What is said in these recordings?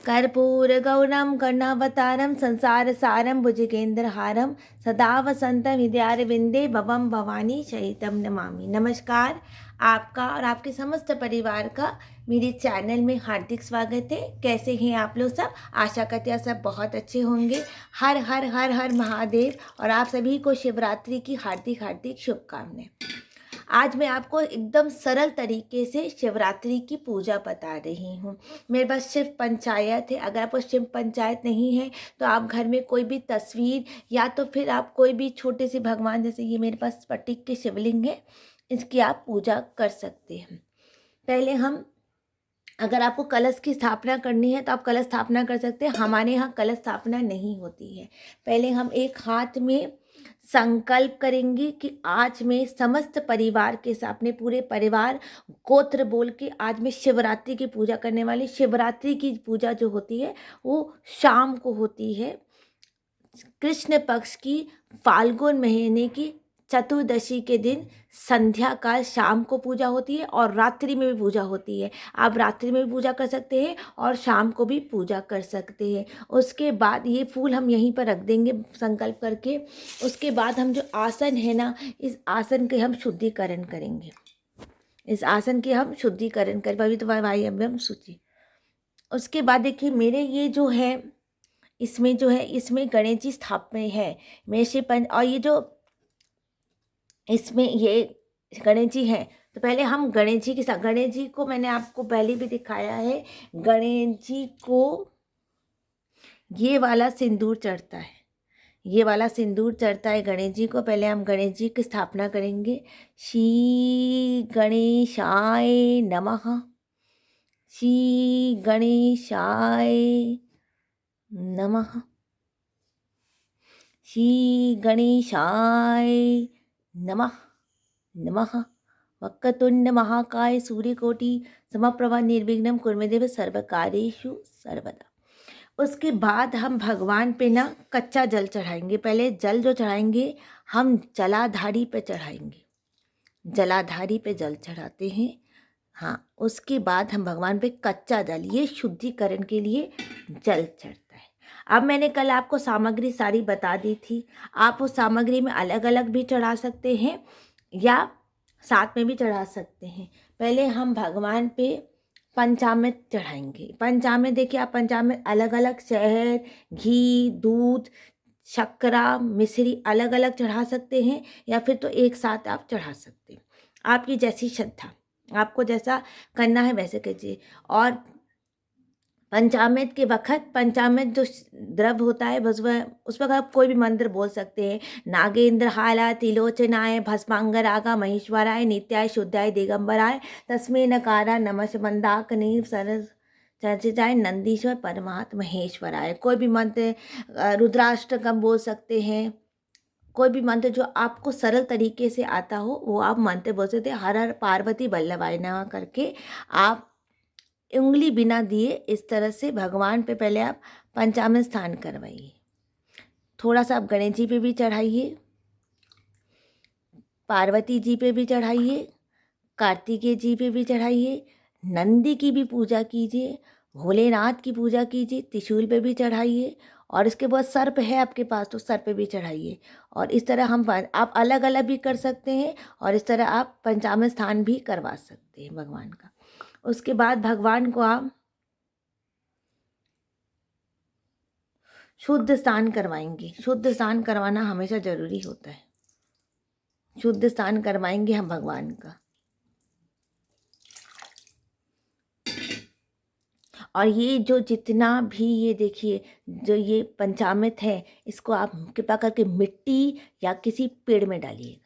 कर्पूरगौरं कर्णावतारं संसारसारं भुजगेन्द्रहारं सदा वसन्तं हृदयारविन्दे भवं भवानी सहितं नमामि। नमस्कार, आपका और आपके समस्त परिवार का मेरे चैनल में हार्दिक स्वागत है। कैसे हैं आप लोग सब? आशा करते हैं सब बहुत अच्छे होंगे। हर हर हर हर महादेव। और आप सभी को शिवरात्रि की हार्दिक हार्दिक शुभकामनाएं। आज मैं आपको एकदम सरल तरीके से शिवरात्रि की पूजा बता रही हूँ। मेरे पास शिव पंचायत है। अगर आपको शिव पंचायत नहीं है तो आप घर में कोई भी तस्वीर या तो फिर आप कोई भी छोटे से भगवान, जैसे ये मेरे पास स्फटिक के शिवलिंग है, इसकी आप पूजा कर सकते हैं। पहले हम, अगर आपको कलश की स्थापना करनी है तो आप कलश स्थापना कर सकते हैं। हमारे यहाँ कलश स्थापना नहीं होती है। पहले हम एक हाथ में संकल्प करेंगे कि आज मैं समस्त परिवार के साथ, अपने पूरे परिवार गोत्र बोल के आज मैं शिवरात्रि की पूजा करने वाली। शिवरात्रि की पूजा जो होती है वो शाम को होती है। कृष्ण पक्ष की फाल्गुन महीने की चतुर्दशी के दिन संध्या काल शाम को पूजा होती है और रात्रि में भी पूजा होती है। आप रात्रि में भी पूजा कर सकते हैं और शाम को भी पूजा कर सकते हैं। उसके बाद ये फूल हम यहीं पर रख देंगे संकल्प करके। उसके बाद हम जो आसन है ना, इस आसन के हम शुद्धिकरण करेंगे। इस आसन के हम शुद्धिकरण कर पवित्र भाई अब हम शुचि। उसके बाद देखिए मेरे ये जो है, इसमें जो है, इसमें गणेश जी स्थापना है। मैं शिव पंच, और ये जो इसमें ये गणेश जी हैं, तो पहले हम गणेश जी के साथ, गणेश जी को मैंने आपको पहले भी दिखाया है। गणेश जी को ये वाला सिंदूर चढ़ता है, ये वाला सिंदूर चढ़ता है गणेश जी को। पहले हम गणेश जी की स्थापना करेंगे। श्री गणेशाय नमः, श्री गणेशाय नमः, श्री गणेशाय नमः नमः। वक्रतुंड महाकाय सूर्यकोटि समप्रभा निर्विघ्नं कुर्मदेव सर्वकार्येषु सर्वदा। उसके बाद हम भगवान पे ना कच्चा जल चढ़ाएंगे। पहले जल जो चढ़ाएंगे हम जलाधारी पे चढ़ाएंगे, जलाधारी पे जल चढ़ाते हैं। हाँ, उसके बाद हम भगवान पे कच्चा जल, ये शुद्धिकरण के लिए जल चढ़ता है। अब मैंने कल आपको सामग्री सारी बता दी थी। आप उस सामग्री में अलग अलग भी चढ़ा सकते हैं या साथ में भी चढ़ा सकते हैं। पहले हम भगवान पे पंचामृत चढ़ाएंगे। पंचामृत देखिए, आप पंचामृत अलग अलग शहद, घी, दूध, शक्करा, मिश्री अलग अलग चढ़ा सकते हैं या फिर तो एक साथ आप चढ़ा सकते हैं। आपकी जैसी श्रद्धा, आपको जैसा करना है वैसे कीजिए। और पंचामृत के वक्त, पंचामृत जो द्रव्य होता है बस वह, उस वक्त आप कोई भी मंत्र बोल सकते हैं। नागेंद्र हाला तिलोचनाय भस्मांगरागा महेश्वराय नित्याय शुद्धाय दिगंबराय तस्मै नकारा नमः मंदाकनी सरस चर्चिताय नंदीश्वर परमात्म महेश्वराय। कोई भी मंत्र, रुद्राष्टकम बोल सकते हैं। कोई भी मंत्र जो आपको सरल तरीके से आता हो वो आप मंत्र बोल सकते हैं। हर हर पार्वती वल्लभाय नमः करके आप उंगली बिना दिए इस तरह से भगवान पे पहले आप पंचामृत स्नान करवाइए। थोड़ा सा आप गणेश जी पे भी चढ़ाइए, पार्वती जी पे भी चढ़ाइए, कार्तिकेय जी पे भी चढ़ाइए, नंदी की भी पूजा कीजिए, भोलेनाथ की पूजा कीजिए, त्रिशूल पे भी चढ़ाइए। और इसके बाद सर्प है आपके पास तो सर्प पे भी चढ़ाइए। और इस तरह हम, आप अलग अलग भी कर सकते हैं और इस तरह आप पंचामृत स्नान भी करवा सकते हैं भगवान का। उसके बाद भगवान को आप शुद्ध स्नान करवाएंगे। शुद्ध स्नान करवाना हमेशा जरूरी होता है। शुद्ध स्नान करवाएंगे हम भगवान का। और ये जो जितना भी, ये देखिए जो ये पंचामृत है, इसको आप कृपा करके मिट्टी या किसी पेड़ में डालिएगा।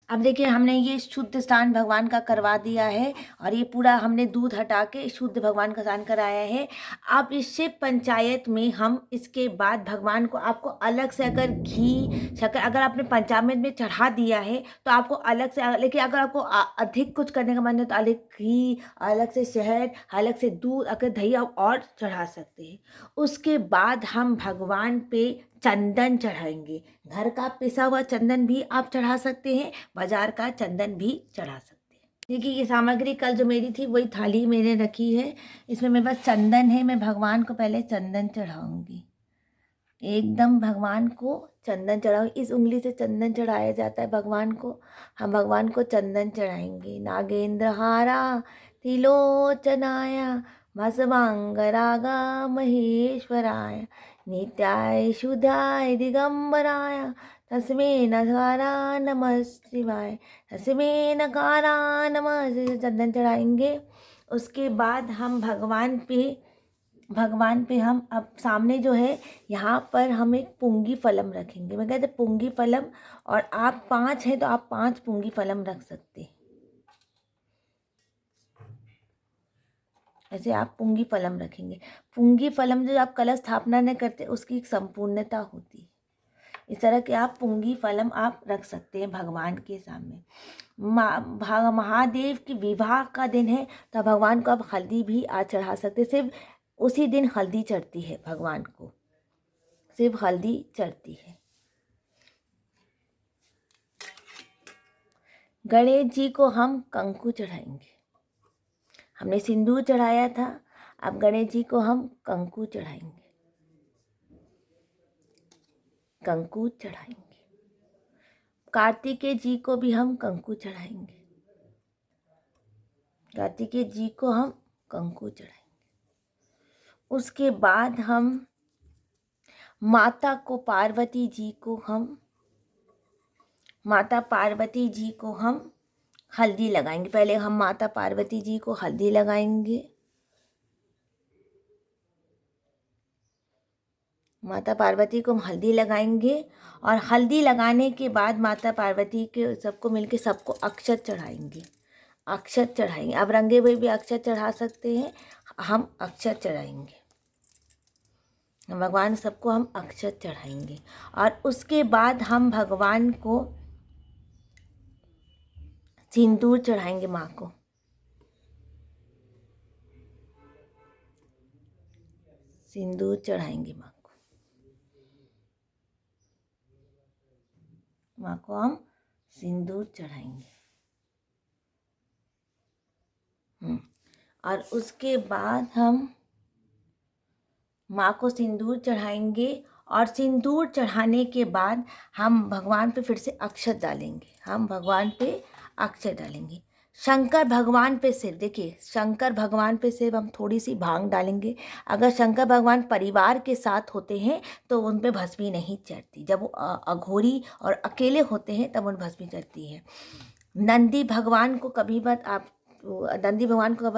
अब देखिए हमने ये शुद्ध स्नान भगवान का करवा दिया है और ये पूरा हमने दूध हटा के शुद्ध भगवान का स्नान कराया है। अब इस शिव पंचायत में हम इसके बाद भगवान को, आपको अलग से अगर घी शक्कर अगर आपने पंचामृत में चढ़ा दिया है तो आपको अलग से, लेकिन अगर आपको अधिक कुछ करने का मन है तो अलग घी, अलग से शहद, अलग से दूध, अगर दही आप और चढ़ा सकते हैं। उसके बाद हम भगवान पे चंदन चढ़ाएंगे। घर का पिसा हुआ चंदन भी आप चढ़ा सकते हैं, बाजार का चंदन भी चढ़ा सकते हैं। देखिए ये सामग्री कल जो मेरी थी वही थाली मैंने रखी है। इसमें मेरे पास चंदन है, मैं भगवान को पहले चंदन चढ़ाऊंगी। एकदम भगवान को चंदन चढ़ाओ, इस उंगली से चंदन चढ़ाया जाता है भगवान को। हम भगवान को चंदन चढ़ाएंगे। नागेंद्र हारा त्रिलोचनाय भस्मांगरागा महेश्वराय नित्याय शुद्धाय दिगंबराय तस्मै नकारा नमः शिवाय, तस्मै नकारा नमः शिवाय। चंदन चढ़ाएंगे। उसके बाद हम भगवान पे हम अब सामने जो है यहाँ पर हम एक पुंगी फलम रखेंगे। मैं कहते पुंगी फलम, और आप 5 हैं तो आप 5 पुंगी फलम रख सकते हैं। ऐसे आप पुंगी फलम रखेंगे। पुंगी फलम जो आप कलश स्थापना नहीं करते उसकी एक संपूर्णता होती है। इस तरह के आप पुंगी फलम आप रख सकते हैं भगवान के सामने। महादेव की विवाह का दिन है तो भगवान को आप हल्दी भी आज चढ़ा सकते। सिर्फ उसी दिन हल्दी चढ़ती है भगवान को, सिर्फ हल्दी चढ़ती है। गणेश जी को हम कंकु चढ़ाएंगे। हमने सिंदूर चढ़ाया था, अब गणेश जी को हम कंकु चढ़ाएंगे। कंकु चढ़ाएंगे। कार्तिकेय जी को भी हम कंकु चढ़ाएंगे। कार्तिकेय जी को हम कंकु चढ़ाएंगे। उसके बाद हम माता पार्वती जी को हम हल्दी लगाएंगे। पहले हम माता पार्वती जी को हल्दी लगाएंगे। माता पार्वती को हम हल्दी लगाएंगे और हल्दी लगाने के बाद माता पार्वती के सबको मिलके सबको अक्षत चढ़ाएंगे। अक्षत चढ़ाएंगे। अब रंगे हुए भी अक्षत चढ़ा सकते हैं, हम अक्षत चढ़ाएंगे। भगवान सबको हम अक्षत चढ़ाएंगे। और उसके बाद हम भगवान को सिंदूर चढ़ाएंगे। माँ को सिंदूर चढ़ाएंगे। माँ को हम सिंदूर चढ़ाएंगे। और उसके बाद हम माँ को सिंदूर चढ़ाएंगे। और सिंदूर चढ़ाने के बाद हम भगवान पे फिर से अक्षत डालेंगे। हम भगवान पे अक्षत डालेंगे। शंकर भगवान पे सिर्फ, देखिए शंकर भगवान पे सिर्फ हम थोड़ी सी भांग डालेंगे। अगर शंकर भगवान परिवार के साथ होते हैं तो उन पे भस्मी नहीं चढ़ती। जब वो अघोरी और अकेले होते हैं तब उन भस्मी चढ़ती है। नंदी भगवान को कभी मत आप, नंदी भगवान को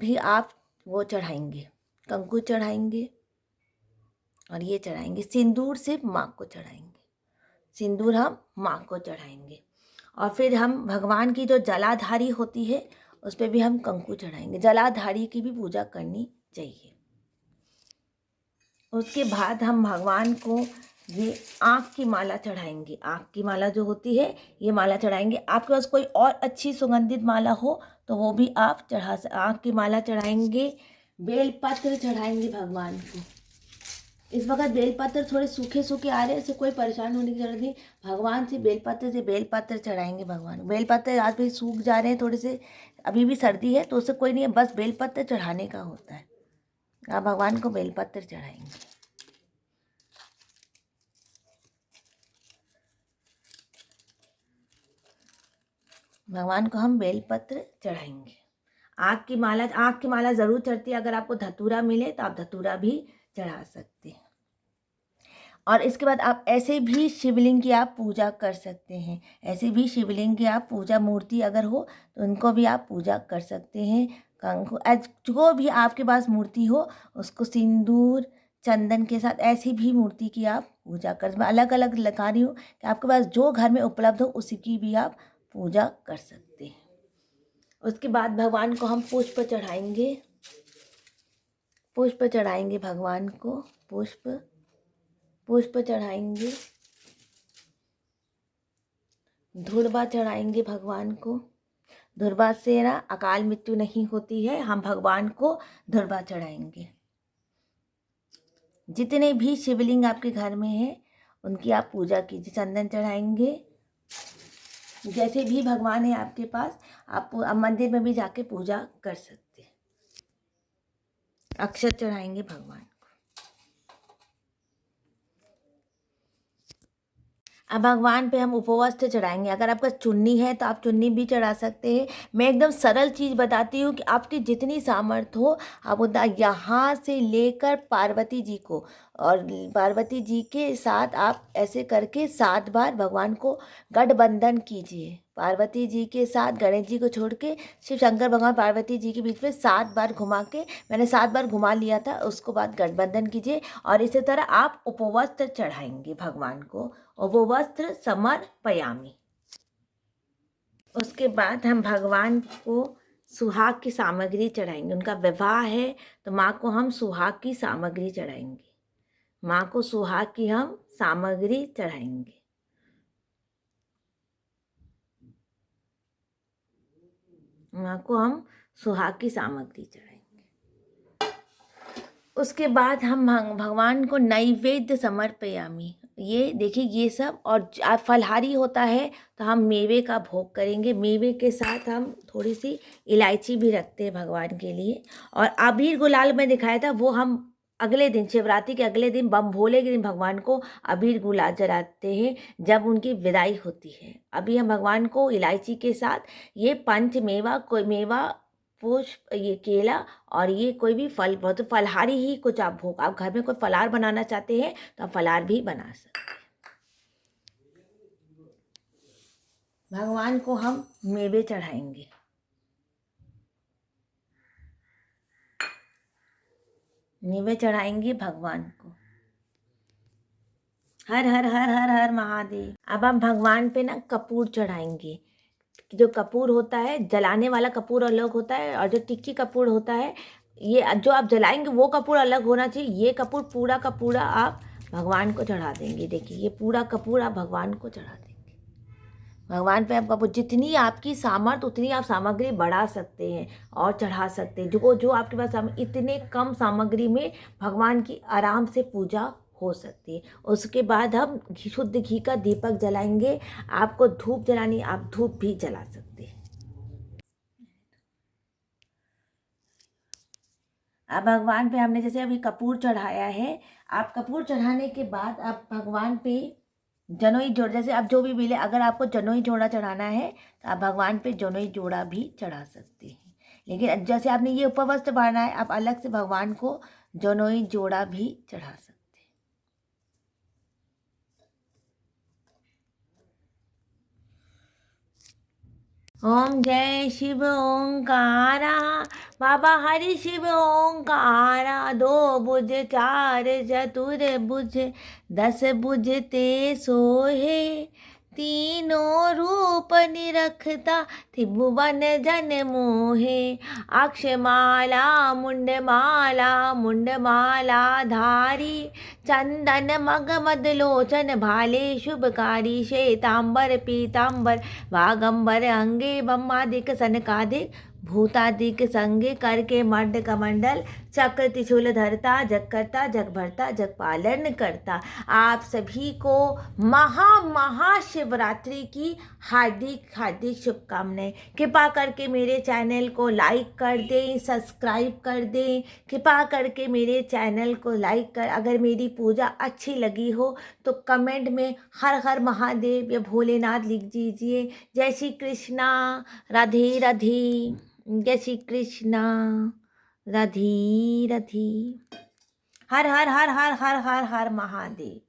भी आप वो चढ़ाएंगे, कंकु चढ़ाएंगे और ये चढ़ाएंगे। सिंदूर सिर्फ माँ को चढ़ाएंगे। सिंदूर हम माँ को चढ़ाएंगे। और फिर हम भगवान की जो जलाधारी होती है उस पर भी हम कंकु चढ़ाएंगे। जलाधारी की भी पूजा करनी चाहिए। उसके बाद हम भगवान को ये आँख की माला चढ़ाएंगे। आँख की माला जो होती है ये माला चढ़ाएंगे। आपके पास कोई और अच्छी सुगंधित माला हो तो वो भी आप चढ़ा आँख की माला चढ़ाएंगे। बेलपत्र चढ़ाएंगे भगवान को। इस वक्त बेलपत्र थोड़े सूखे सूखे आ रहे हैं, इससे कोई परेशान होने की जरूरत नहीं। भगवान से बेलपत्र चढ़ाएंगे भगवान। बेलपत्र आज भी सूख जा रहे हैं थोड़े से, अभी भी सर्दी है तो उससे कोई नहीं है, बस बेलपत्र चढ़ाने का होता है। आप भगवान को बेलपत्र चढ़ाएंगे। भगवान को हम बेलपत्र चढ़ाएंगे। आँख की माला ज़रूर चढ़ती है। अगर आपको धतूरा मिले तो आप धतूरा भी चढ़ा सकते हैं। और इसके बाद आप ऐसे भी शिवलिंग की आप पूजा कर सकते हैं। ऐसे भी शिवलिंग की आप पूजा, मूर्ति अगर हो तो उनको भी आप पूजा कर सकते हैं। कंकु, जो भी आपके पास मूर्ति हो उसको सिंदूर चंदन के साथ ऐसी भी मूर्ति की आप पूजा कर, मैं अलग अलग लगा रही हूँ कि आपके पास जो घर में उपलब्ध हो उसी की भी आप पूजा कर सकते हैं। उसके बाद भगवान को हम पुष्प चढ़ाएंगे। पुष्प चढ़ाएंगे भगवान को। पुष्प चढ़ाएंगे। धूर्वा चढ़ाएंगे भगवान को। धूर्वा से ना अकाल मृत्यु नहीं होती है। हम भगवान को धूर्वा चढ़ाएंगे। जितने भी शिवलिंग आपके घर में हैं उनकी आप पूजा कीजिए। चंदन चढ़ाएंगे। जैसे भी भगवान है आपके पास, आप मंदिर में भी जाके पूजा कर सकते हैं। अक्षत चढ़ाएंगे भगवान। अब भगवान पे हम उपवस्त्र चढ़ाएंगे। अगर आपका चुन्नी है तो आप चुन्नी भी चढ़ा सकते हैं। मैं एकदम सरल चीज़ बताती हूँ कि आपकी जितनी सामर्थ्य हो आप उतना, यहाँ से लेकर पार्वती जी को, और पार्वती जी के साथ आप ऐसे करके 7 बार भगवान को गठबंधन कीजिए। पार्वती जी के साथ गणेश जी को छोड़ के शिव शंकर भगवान पार्वती जी के बीच में 7 बार घुमा के, मैंने 7 बार घुमा लिया था, उसको बाद गठबंधन कीजिए। और इसी तरह आप उपवस्त्र चढ़ाएंगे भगवान को, उपवस्त्र समर्पयामि। उसके बाद हम भगवान को सुहाग की सामग्री चढ़ाएंगे। उनका विवाह है तो माँ को हम सुहाग की सामग्री चढ़ाएंगे। माँ को सुहाग की हम सामग्री चढ़ाएंगे। माँ को हम सुहाग की सामग्री चढ़ाएंगे। उसके बाद हम भगवान को नैवेद्य समर्पयामि। ये देखिए, ये सब, और फलहारी होता है तो हम मेवे का भोग करेंगे। मेवे के साथ हम थोड़ी सी इलायची भी रखते हैं भगवान के लिए। और अबीर गुलाल में दिखाया था, वो हम अगले दिन, शिवरात्रि के अगले दिन, बम भोले के दिन भगवान को अबीर गुलाल जलाते हैं जब उनकी विदाई होती है। अभी हम भगवान को इलायची के साथ ये पंच मेवा, कोई मेवा, पुष्प, ये केला, और ये कोई भी फल, बहुत फलहारी ही कुछ आप भोग, आप घर में कोई फलाहार बनाना चाहते हैं तो आप फलाहार भी बना सकते हैं। भगवान को हम मेवे चढ़ाएंगे। मेवे चढ़ाएंगे भगवान को। हर हर हर हर हर महादेव। अब हम भगवान पे ना कपूर चढ़ाएंगे। जो कपूर होता है, जलाने वाला कपूर अलग होता है, और जो टिक्की कपूर होता है, ये जो आप जलाएंगे वो कपूर अलग होना चाहिए। ये कपूर पूरा का पूरा आप भगवान को चढ़ा देंगे। देखिए, ये पूरा कपूर आप भगवान को चढ़ा देंगे। भगवान पे आप कपूर, जितनी आपकी सामर्थ्य उतनी आप सामग्री बढ़ा सकते हैं और चढ़ा सकते हैं। जो जो आपके पास इतने कम सामग्री में भगवान की आराम से पूजा हो सकती है। उसके बाद हम शुद्ध घी का दीपक जलाएंगे। आपको धूप जलानी, आप धूप भी जला सकते हैं। अब भगवान पे हमने जैसे अभी कपूर चढ़ाया है, आप कपूर चढ़ाने के बाद आप भगवान पे जनोई जोड़, जैसे आप जो भी मिले, अगर आपको जनोई जोड़ा चढ़ाना है तो आप भगवान पे जनोई जोड़ा भी चढ़ा सकते हैं। लेकिन जैसे आपने ये उपवस्त्र पहना है, आप अलग से भगवान को जनोई जोड़ा भी चढ़ा सकते हैं। ओम जय शिव ओंकारा, बाबा हरि शिव ओंकारा। 2 भुज 4 चतुर्भुज, 10 भुज ते सोहे। तीनों रूप निरखता, त्रिभुवन जन मोहे। अक्षमाला मुंडमाला, मुंडमाला धारी। चंदन मग मदलोचन, भाले शुभकारी। श्वेतांबर पीतांबर, वागंबर अंगे। ब्रह्मादिक सनकादिक, भूतादिक संगे। करके मर्द कमंडल, चक्र त्रिशूल धरता। जग करता जग भरता, जग पालन करता। आप सभी को महाशिवरात्रि की हार्दिक हार्दिक शुभकामनाएं। कृपा करके मेरे चैनल को लाइक कर दें, सब्सक्राइब कर दें। कृपा करके मेरे चैनल को लाइक कर, अगर मेरी पूजा अच्छी लगी हो तो कमेंट में हर हर महादेव या भोलेनाथ लिख दीजिए। जय श्री कृष्णा, राधे राधे। जय श्री कृष्णा, राधे राधे। हर हर हर हर हर हर हर महादेव।